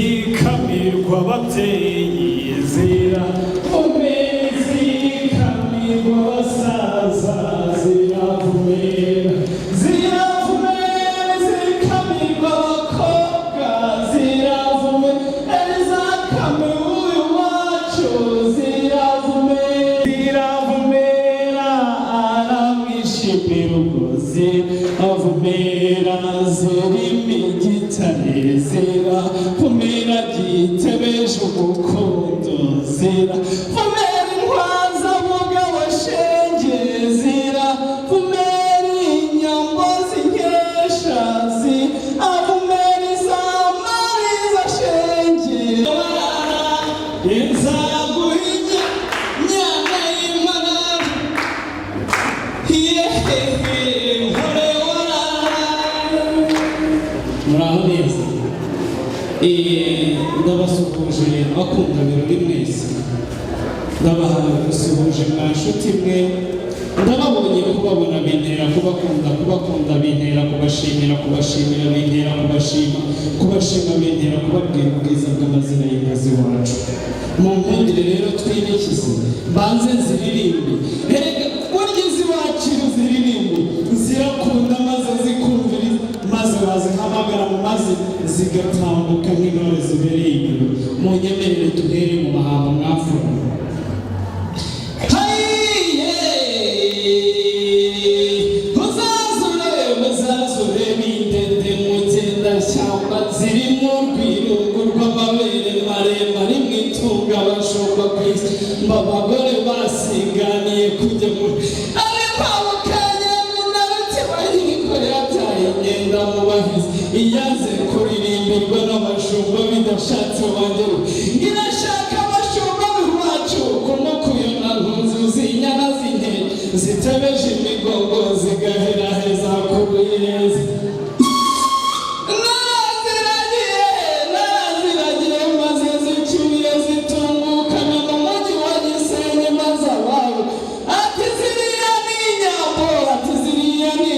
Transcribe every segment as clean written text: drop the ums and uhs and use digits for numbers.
zikamirwa ababyeyi ziravume zikamirwa abasaza ziravumera zikamirwa abakobwa ziravumera zikamiwe uyu wacu ziravumera aramwishimira ugozi avumera zirimo igitare ziravumera gitebeje umukondo ziravumera inkwaza mugabo shenge ziravumera inyambo zinkesha ziravumera izamariza shenge inzaguhinya nyana y'imana muraho neza ndabasuhuje abakunda birori mwese ndabasuhuje mwa nshuti mwe ndababonye kubabona bintera kubakunda bintera kubashimira bintera kubashima bintera kubabwira ubwiza bw'amazina y'inkazi wacu mu nkundire rero twinikize banze ziririmbe erega burya izibakira ziririmbe zirakunda maze zikumvira maze bazihamagara mu mazi zigatambuka nk'intore zibereye inyuma mu nyemerere duhere mu mahamba mwafura muzazure bindende mugendashyamba zirimo urwirungu rw'amabere maremare mwitunga bashobwa ku isi abagore basiganiye kujya muri iyaze kuririmbirwa n'abashumba bidashatse wongera irashaka abashumba b'iwacu kumukuyona ntuzuzi inyana z'inke zitebeje imigongo zigaheraheza ku buyezi naraziragiye maze zicyuye zitungukana mu mujyi wa Gisenyi maze abawe ati ziriya ni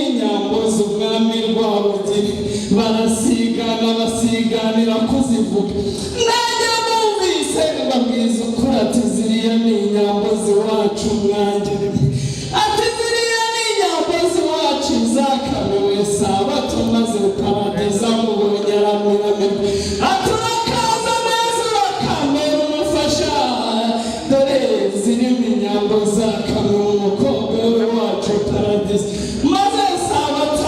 inyambo z'umwami Rwabugiri basiganira kuzivuga nanjye numvise babwiza ukuri ati ziriya ni inyambo z'iwacu mwangire ati ziriya ni inyambo z'iwacu zakamiwe sabato maze ukarageza mu bunyaramiramigo ati urakaza neza urakamera umufasha dore zirimo inyambo zakamiwe umukobwa w'iwacu paradisi maze sabato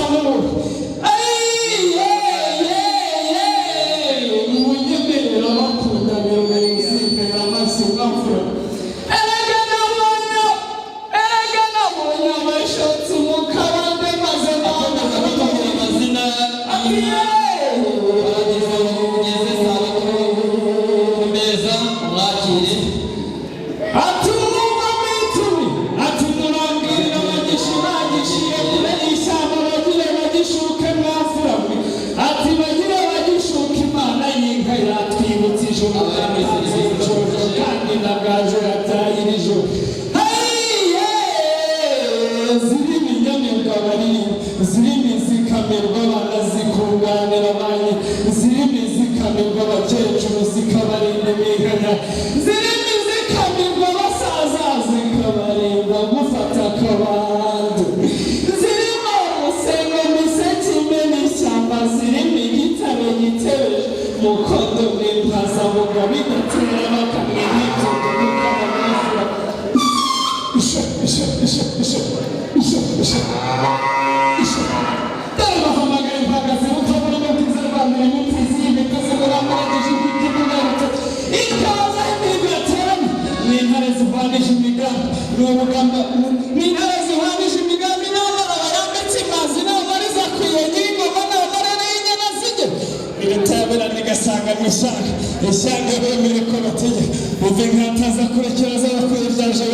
zirimi zikamirwa banazikunganira abanye zirimi zikamirwa abakecuru zikabarinda imiganya zirimi zikamirwa abasaza zikabarinda gufata akabando zirimo umusengo miseke imena ishyamba zirimo igitare gitebeje mukondo mwimpazabuga bigatera bakamwe n'ibyo ishyanga bemere ko bategeka uve nkataza kurekera z'abakuru byaje